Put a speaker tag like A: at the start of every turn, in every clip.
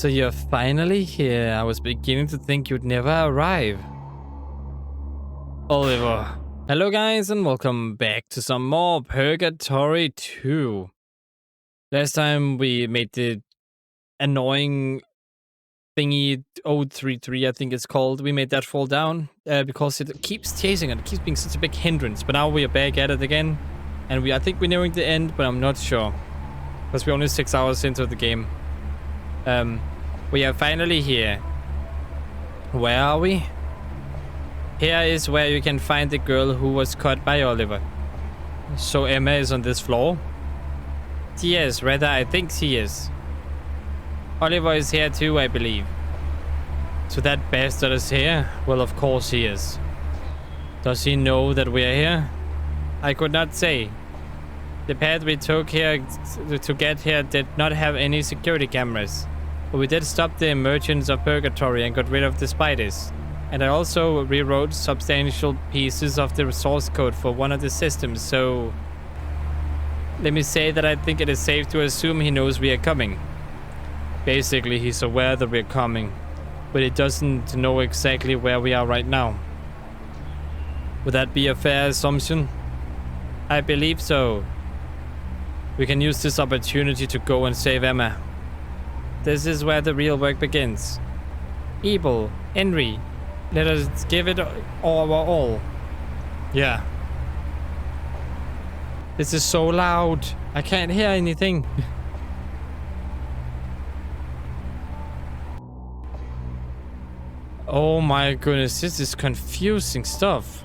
A: So you're finally here. I was beginning to think you'd never arrive. Oliver. Hello guys and welcome back to some more Purgatory 2. Last time we made the annoying thingy 033 I think it's called. We made that fall down because it keeps chasing and it keeps being such a big hindrance. But now we are back at it again. And I think we're nearing the end, but I'm not sure. Because we're only 6 hours into the game. We are finally here. Where are we? Here is where you can find the girl who was caught by Oliver. So Emma is on this floor? She is, rather I think she is. Oliver is here too, I believe. So that bastard is here? Well, of course he is. Does he know that we are here? I could not say. The path we took here to get here did not have any security cameras. But we did stop the emergence of Purgatory and got rid of the spiders. And I also rewrote substantial pieces of the source code for one of the systems, so... Let me say that I think it is safe to assume he knows we are coming. Basically, he's aware that we're coming, but he doesn't know exactly where we are right now. Would that be a fair assumption? I believe so. We can use this opportunity to go and save Emma. This is where the real work begins. Evil, Henry, let us give it our all. Yeah. This is so loud. I can't hear anything. Oh my goodness, this is confusing stuff.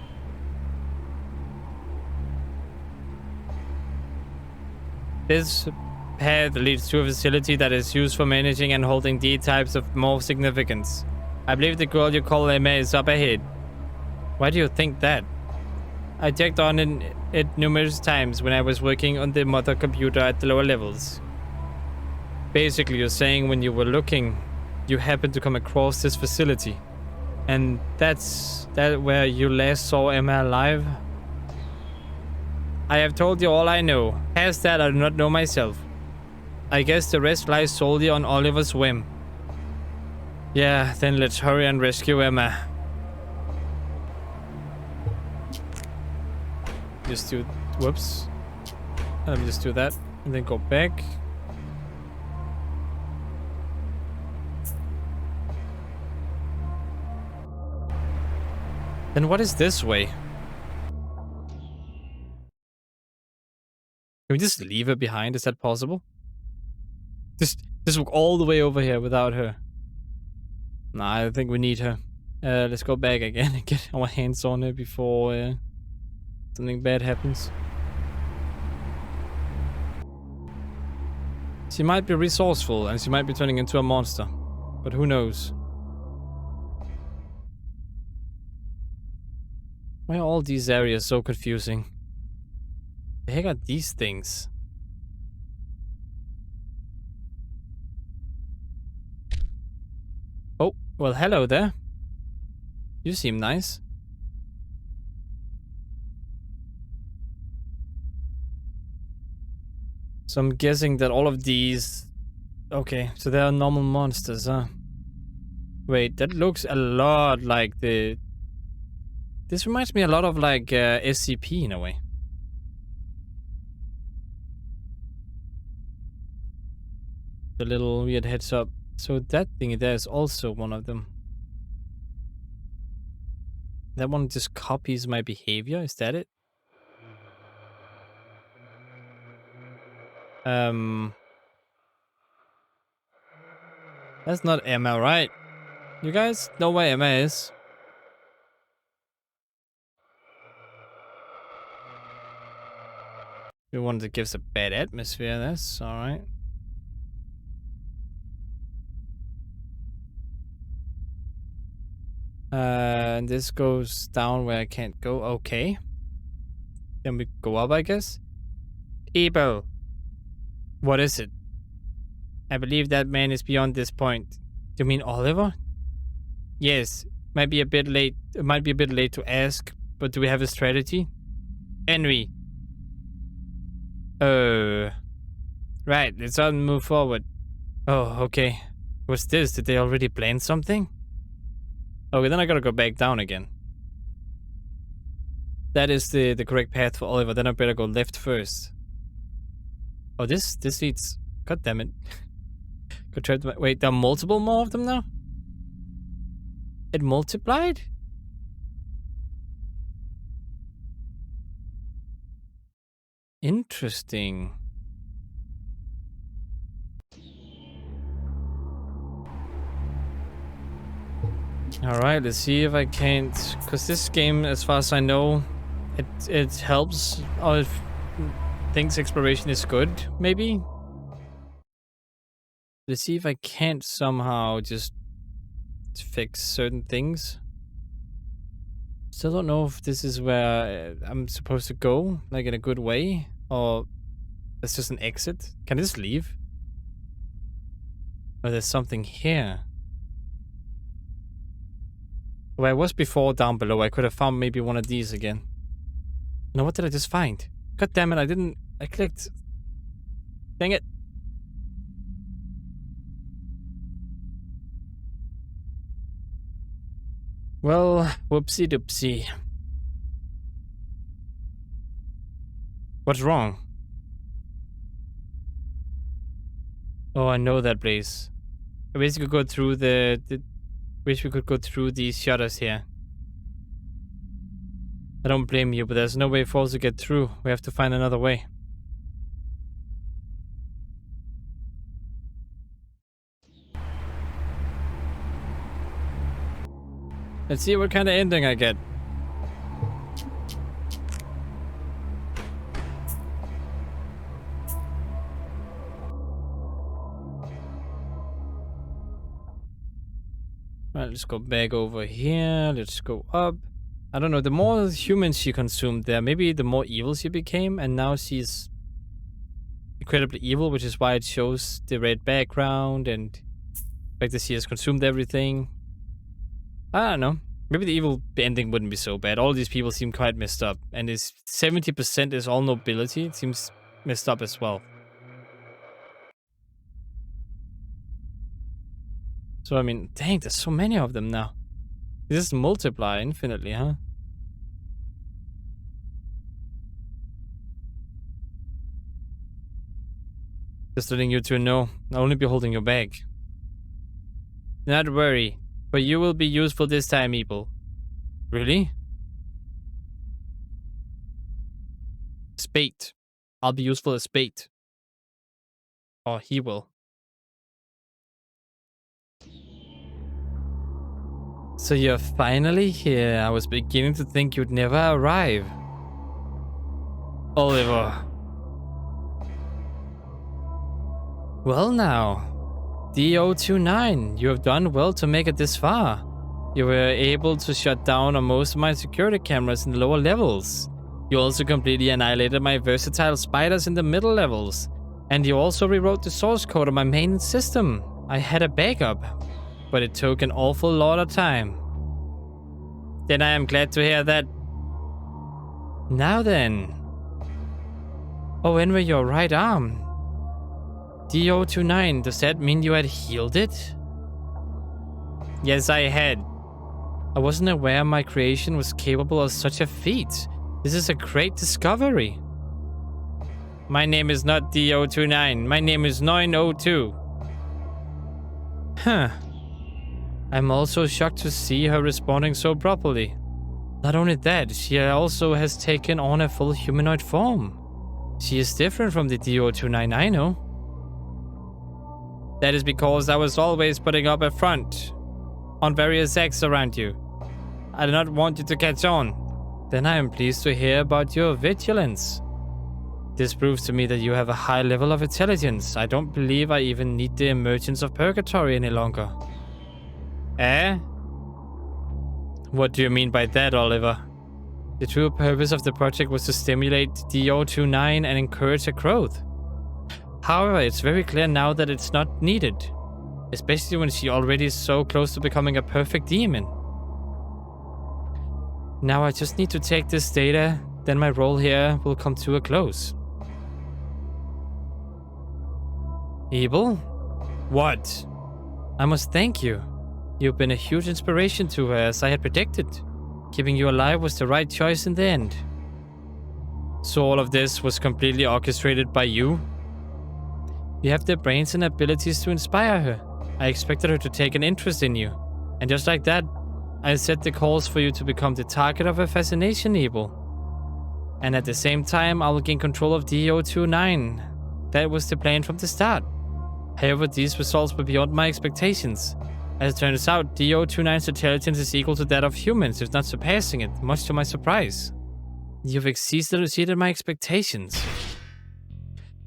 A: This path leads to a facility that is used for managing and holding D types of more significance. I believe the girl you call Emma is up ahead. Why do you think that? I checked on it numerous times when I was working on the mother computer at the lower levels. Basically, you're saying when you were looking, you happened to come across this facility. And that's where you last saw Emma alive? I have told you all I know. Past that, I do not know myself. I guess the rest lies solely on Oliver's whim. Yeah, then let's hurry and rescue Emma. Just do... Whoops. Let me just do that. And then go back. Then what is this way? Can we just leave her behind? Is that possible? Just walk all the way over here without her. Nah, I think we need her. Let's go back again and get our hands on her before something bad happens. She might be resourceful and she might be turning into a monster. But who knows? Why are all these areas so confusing? The heck are these things? Oh, well, hello there. You seem nice. So I'm guessing that all of these... Okay, so they are normal monsters, huh? Wait, that looks a lot like the... This reminds me a lot of like SCP in a way. The little weird heads up. So that thing there is also one of them. That one just copies my behavior, is that it? That's not Emma, right? You guys know where Emma is? We wanted to give us a bad atmosphere, that's alright. And this goes down where I can't go. Okay. Then we go up, I guess. Evil. What is it? I believe that man is beyond this point. Do you mean Oliver? Yes. Might be a bit late. It might be a bit late to ask, but do we have a strategy? Henry. Right, let's all move forward. Oh, okay. What's this? Did they already plan something? Okay, then I gotta go back down again. That is the correct path for Oliver. Then I better go left first. Oh, this leads... God damn it. Wait, there are multiple more of them now? It multiplied? Interesting. Alright, let's see if I can't... Because this game, as far as I know, it helps. Or if thinks exploration is good, maybe? Let's see if I can't somehow just fix certain things. Still don't know if this is where I'm supposed to go, like in a good way, or it's just an exit. Can I just leave? Or there's something here. Where I was before down below, I could have found maybe one of these again. No, what did I just find? God damn it, I clicked. Dang it. Well, whoopsie doopsie. What's wrong? Oh, I know that place. I wish we could go through wish we could go through these shutters here. I don't blame you, but there's no way for us to get through. We have to find another way. Let's see what kind of ending I get. Right, let's go back over here. Let's go up. I don't know, the more humans she consumed there, maybe the more evil she became, and now she's incredibly evil, which is why it shows the red background and the fact that she has consumed everything. I don't know. Maybe the evil ending wouldn't be so bad. All these people seem quite messed up, and this 70% is all nobility. It seems messed up as well. So, I mean, dang, there's so many of them now. This is multiply infinitely, huh? Just letting you two know, I'll only be holding your bag. Not worry, but you will be useful this time, Eeple. Really? Spate. I'll be useful as bait. Or he will. So you're finally here. I was beginning to think you'd never arrive. Oliver. Well now, D029, you have done well to make it this far. You were able to shut down on most of my security cameras in the lower levels. You also completely annihilated my versatile spiders in the middle levels. And you also rewrote the source code of my main system. I had a backup, but it took an awful lot of time. Then I am glad to hear that. Now then. Oh, and with your right arm. D029, does that mean you had healed it? Yes, I had. I wasn't aware my creation was capable of such a feat. This is a great discovery. My name is not D029. My name is 902. Huh. I'm also shocked to see her responding so properly. Not only that, she also has taken on a full humanoid form. She is different from the D029 I know. That is because I was always putting up a front on various acts around you. I do not want you to catch on. Then I am pleased to hear about your vigilance. This proves to me that you have a high level of intelligence. I don't believe I even need the emergence of Purgatory any longer. Eh? What do you mean by that, Oliver? The true purpose of the project was to stimulate D029 and encourage her growth. However, it's very clear now that it's not needed. Especially when she already is so close to becoming a perfect demon. Now I just need to take this data, then my role here will come to a close. Evil? What? I must thank you. You've been a huge inspiration to her, as I had predicted. Keeping you alive was the right choice in the end. So all of this was completely orchestrated by you? You have the brains and abilities to inspire her. I expected her to take an interest in you. And just like that, I set the course for you to become the target of her fascination, Evil. And at the same time, I will gain control of DO-29. That was the plan from the start. However, these results were beyond my expectations. As it turns out, DO-29's intelligence is equal to that of humans, if not surpassing it, much to my surprise. You've exceeded my expectations.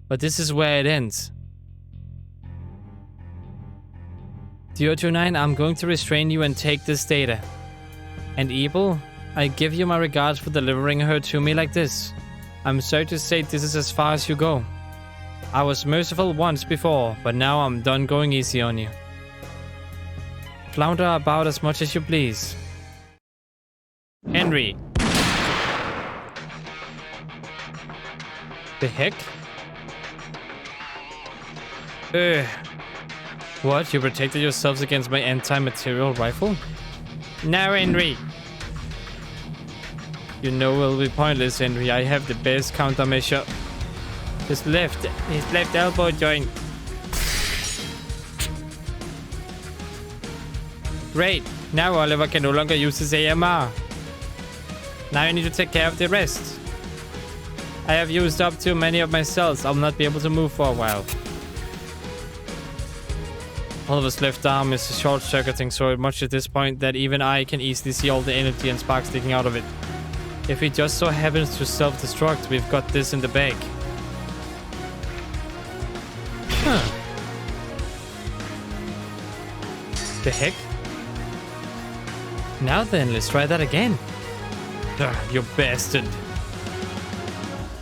A: But this is where it ends. DO-29, I'm going to restrain you and take this data. And Evil, I give you my regards for delivering her to me like this. I'm sorry to say this is as far as you go. I was merciful once before, but now I'm done going easy on you. Flounder about as much as you please. Henry. The heck? What? You protected yourselves against my anti-material rifle? No, Henry. You know it will be pointless, Henry. I have the best countermeasure. His left elbow joint. Great. Now Oliver can no longer use his AMR. Now I need to take care of the rest. I have used up too many of my cells. I'll not be able to move for a while. Oliver's left arm is short-circuiting so much at this point that even I can easily see all the energy and sparks sticking out of it. If he just so happens to self-destruct, we've got this in the bag. Huh. The heck? Now then, let's try that again. You bastard.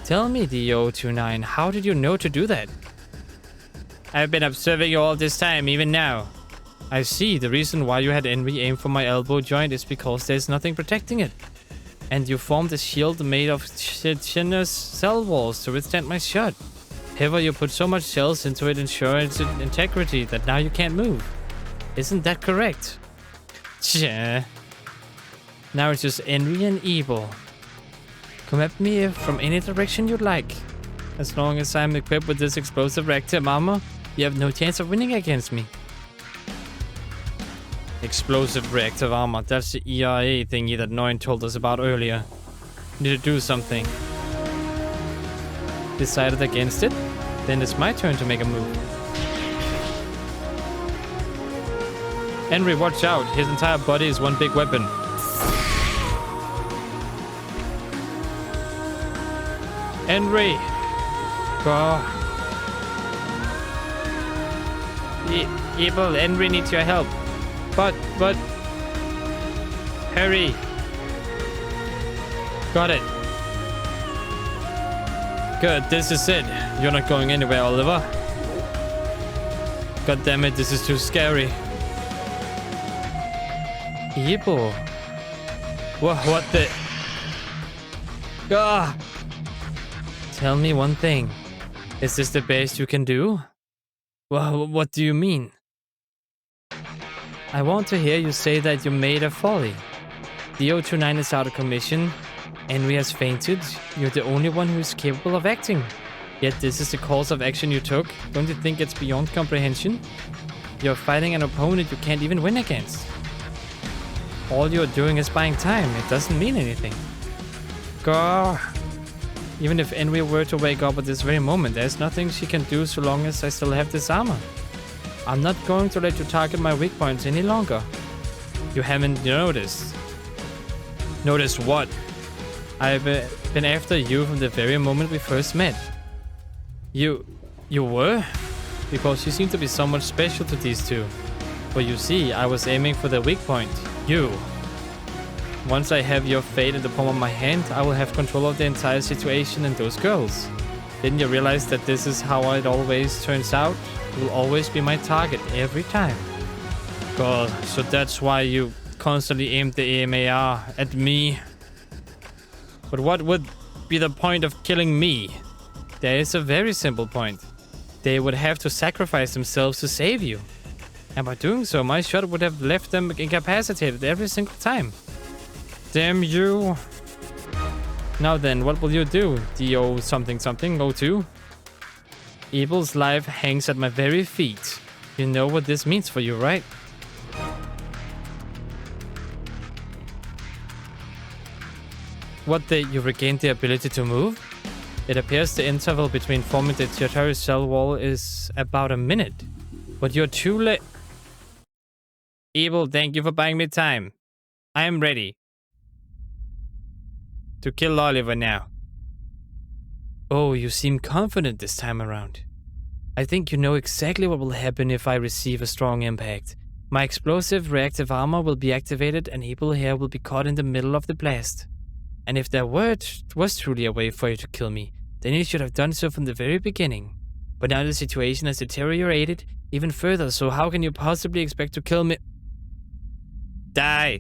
A: Tell me, DO-29, how did you know to do that? I've been observing you all this time, even now. I see. The reason why you had Henry aim for my elbow joint is because there's nothing protecting it. And you formed a shield made of chitinous cell walls to withstand my shot. However, you put so much cells into it, ensuring its integrity, that now you can't move. Isn't that correct? Tch. Now it's just Henry and Evil. Come at me from any direction you'd like. As long as I'm equipped with this explosive reactive armor, you have no chance of winning against me. Explosive reactive armor, that's the ERA thingy that Noin told us about earlier. Need to do something. Decided against it? Then it's my turn to make a move. Henry, watch out. His entire body is one big weapon. Henry! Go. Evil, Henry needs your help. But... Hurry! Got it. Good, this is it. You're not going anywhere, Oliver. God damn it, this is too scary. Evil. What the... Ah! Tell me one thing. Is this the best you can do? Well, what do you mean? I want to hear you say that you made a folly. The DO-29 is out of commission. Henry has fainted. You're the only one who is capable of acting. Yet this is the course of action you took. Don't you think it's beyond comprehension? You're fighting an opponent you can't even win against. All you're doing is buying time. It doesn't mean anything. Go. Even if Henry were to wake up at this very moment, there's nothing she can do so long as I still have this armor. I'm not going to let you target my weak points any longer. You haven't noticed. Noticed what? I've been after you from the very moment we first met. You were? Because you seem to be somewhat special to these two. But you see, I was aiming for the weak point. You. Once I have your fate in the palm of my hand, I will have control of the entire situation and those girls. Didn't you realize that this is how it always turns out? You will always be my target every time. God, so that's why you constantly aimed the AMAR at me. But what would be the point of killing me? There is a very simple point. They would have to sacrifice themselves to save you. And by doing so, my shot would have left them incapacitated every single time. Damn you. Now then, what will you do, DO something something 02? Evil's life hangs at my very feet. You know what this means for you, right? What you regained the ability to move? It appears the interval between forming the territory cell wall is about a minute. But you're too late. Evil, thank you for buying me time. I am ready to kill Oliver now. Oh, you seem confident this time around. I think you know exactly what will happen if I receive a strong impact. My explosive reactive armor will be activated and Evil here will be caught in the middle of the blast. And if there was truly a way for you to kill me, then you should have done so from the very beginning. But now the situation has deteriorated even further, so how can you possibly expect to kill me? Die!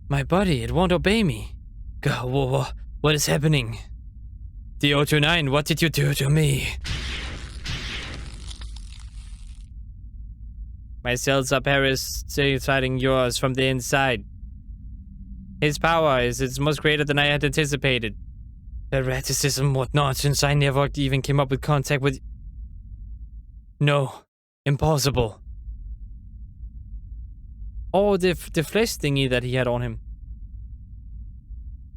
A: My body, it won't obey me. God, what is happening? The 029, what did you do to me? My cells are parasiting yours from the inside. His power is much greater than I had anticipated. Erraticism, what nonsense, I never even came up with contact with... No, impossible. Oh, the flesh thingy that he had on him.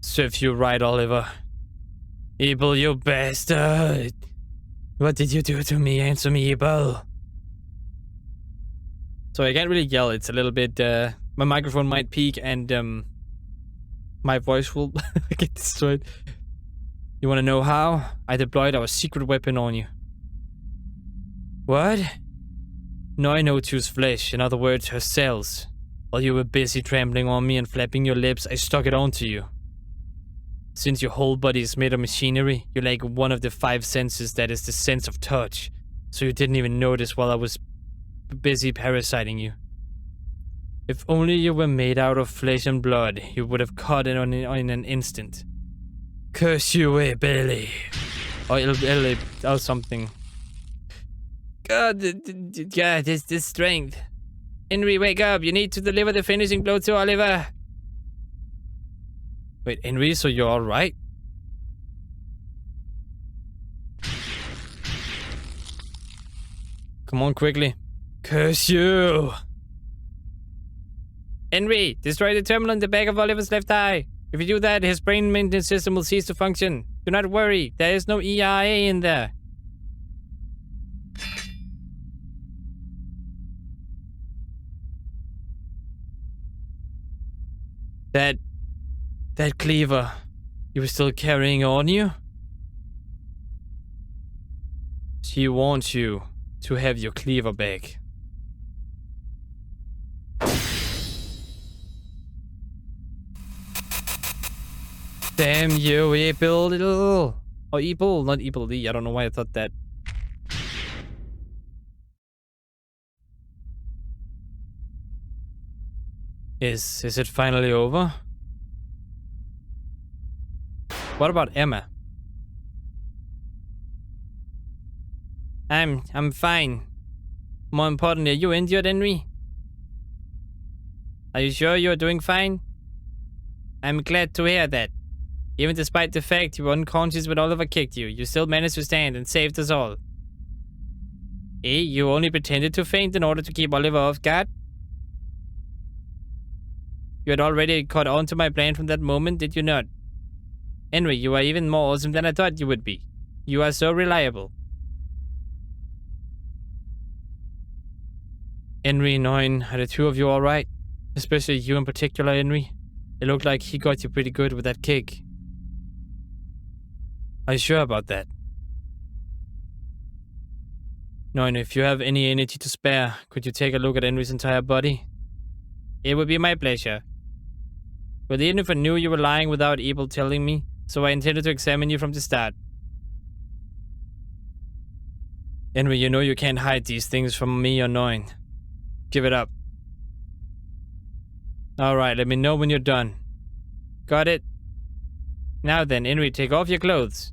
A: Serves you right, Oliver. Evil, you bastard. What did you do to me? Answer me, Evil. So I can't really yell. It's a little bit, my microphone might peak and, my voice will get destroyed. You want to know how? I deployed our secret weapon on you. What? No, I know choose flesh. In other words, her cells. While you were busy trampling on me and flapping your lips, I stuck it onto you. Since your whole body is made of machinery, you're like one of the 5 senses that is the sense of touch. So you didn't even notice while I was busy parasiting you. If only you were made out of flesh and blood, you would have caught it in an instant. Curse you, Billy. Or something. God, this strength. Henry, wake up. You need to deliver the finishing blow to Oliver. Wait, Henry, so you're alright? Come on, quickly. Curse you! Henry, destroy the terminal in the back of Oliver's left eye. If you do that, his brain maintenance system will cease to function. Do not worry, there is no ERA in there. That cleaver, you were still carrying on you? She wants you to have your cleaver back. Damn you, Evil little... Oh, Evil, not Evil Lee. I don't know why I thought that. Is it finally over? What about Emma? I'm fine. More importantly, are you injured, Henry? Are you sure you're doing fine? I'm glad to hear that. Even despite the fact you were unconscious when Oliver kicked you, you still managed to stand and saved us all. Eh? You only pretended to faint in order to keep Oliver off guard? You had already caught on to my plan from that moment, did you not? Henry, you are even more awesome than I thought you would be. You are so reliable. Henry and Noin, are the two of you alright? Especially you in particular, Henry. It looked like he got you pretty good with that kick. Are you sure about that? Noin, if you have any energy to spare, could you take a look at Henry's entire body? It would be my pleasure. But even if I knew you were lying without Evil telling me, so I intended to examine you from the start. Henry, you know you can't hide these things from me or Noin. Give it up. Alright, let me know when you're done. Got it? Now then, Henry, take off your clothes.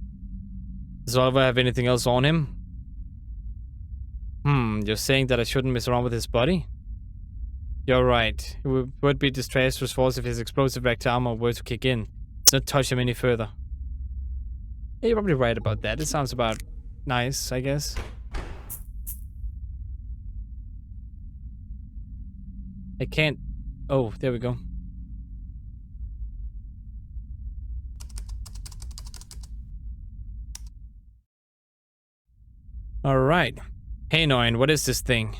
A: Does Oliver have anything else on him? You're saying that I shouldn't mess around with his body? You're right. It would be disastrous for us if his explosive reactor armor were to kick in. Let's not touch him any further. Yeah, you're probably right about that. It sounds about nice, I guess. I can't... Oh, there we go. Alright. Hey, Noin, what is this thing?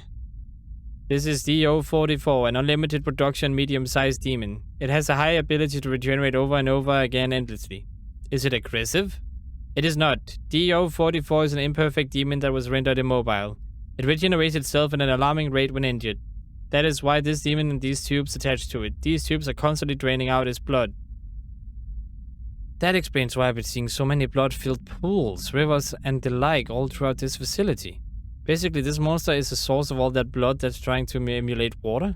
A: This is DO-44, an unlimited production medium-sized demon. It has a high ability to regenerate over and over again endlessly. Is it aggressive? It is not. DO-44 is an imperfect demon that was rendered immobile. It regenerates itself at an alarming rate when injured. That is why this demon and these tubes attached to it. These tubes are constantly draining out its blood. That explains why I've been seeing so many blood-filled pools, rivers, and the like all throughout this facility. Basically, this monster is the source of all that blood that's trying to emulate water?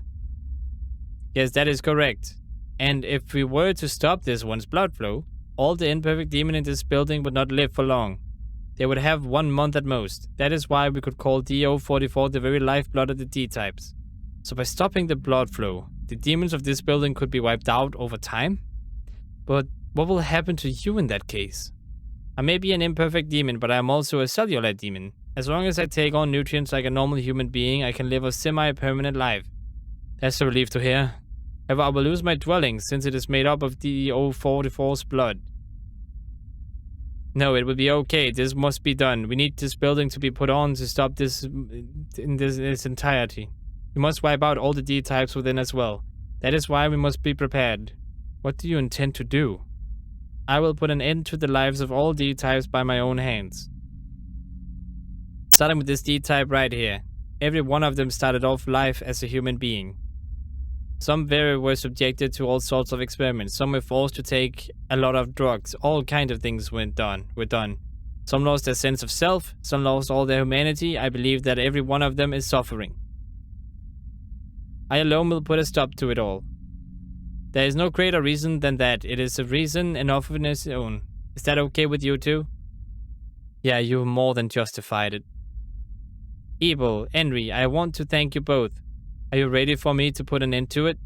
A: Yes, that is correct. And if we were to stop this one's blood flow, all the imperfect demon in this building would not live for long. They would have 1 month at most. That is why we could call DO-44 the very lifeblood of the D-types. So by stopping the blood flow, the demons of this building could be wiped out over time? But what will happen to you in that case? I may be an imperfect demon, but I am also a cellular demon. As long as I take on nutrients like a normal human being, I can live a semi-permanent life. That's a relief to hear. However, I will lose my dwelling since it is made up of DO-44's blood. No, it will be okay. This must be done. We need this building to be put on to stop this in its entirety. We must wipe out all the D-types within as well. That is why we must be prepared. What do you intend to do? I will put an end to the lives of all D-types by my own hands. Starting with this D-type right here. Every one of them started off life as a human being. Some were subjected to all sorts of experiments. Some were forced to take a lot of drugs. All kinds of things were done. Some lost their sense of self. Some lost all their humanity. I believe that every one of them is suffering. I alone will put a stop to it all. There is no greater reason than that. It is a reason enough on its own. Is that okay with you too? Yeah, you more than justified it. Ebo, Henry, I want to thank you both. Are you ready for me to put an end to it?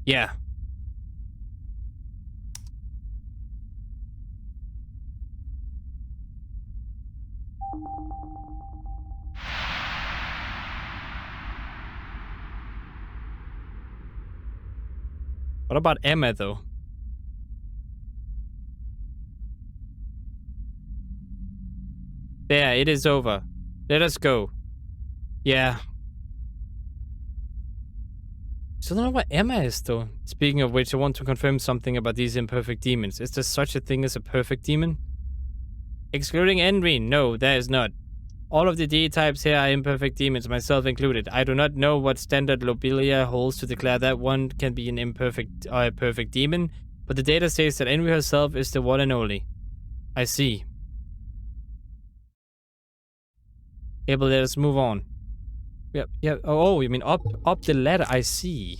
A: Yeah. What about Emma, though? There, it is over. Let us go. Yeah. Still don't know what Emma is, though. Speaking of which, I want to confirm something about these imperfect demons. Is there such a thing as a perfect demon? Excluding Henry, no, there is not. All of the D-types here are imperfect demons, myself included. I do not know what standard Lobelia holds to declare that one can be an imperfect or a perfect demon, but the data says that Henry herself is the one and only. I see. Able, let us move on. Yeah. Oh, you mean up the ladder? I see.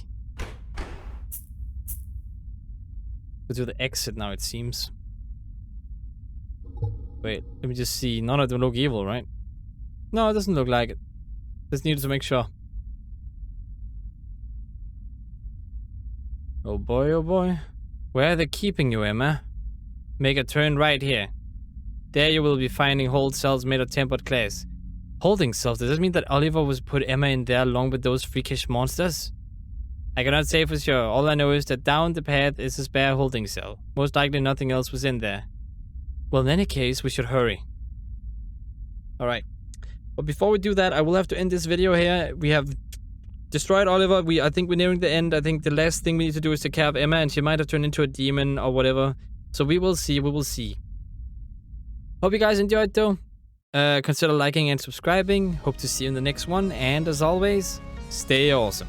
A: Go to the exit now, it seems. Wait, let me just see. None of them look evil, right? No, it doesn't look like it. Just needed to make sure. Oh boy, oh boy. Where are they keeping you, Emma? Make a turn right here. There you will be finding hold cells made of tempered glass. Holding cells? Does this mean that Oliver was put Emma in there along with those freakish monsters? I cannot say for sure. All I know is that down the path is a spare holding cell. Most likely nothing else was in there. Well, in any case, we should hurry. Alright. But before we do that, I will have to end this video here. We have destroyed Oliver. I think we're nearing the end. I think the last thing we need to do is take care of Emma, and she might have turned into a demon or whatever. So we will see. Hope you guys enjoyed, though. Consider liking and subscribing. Hope to see you in the next one. And as always, stay awesome.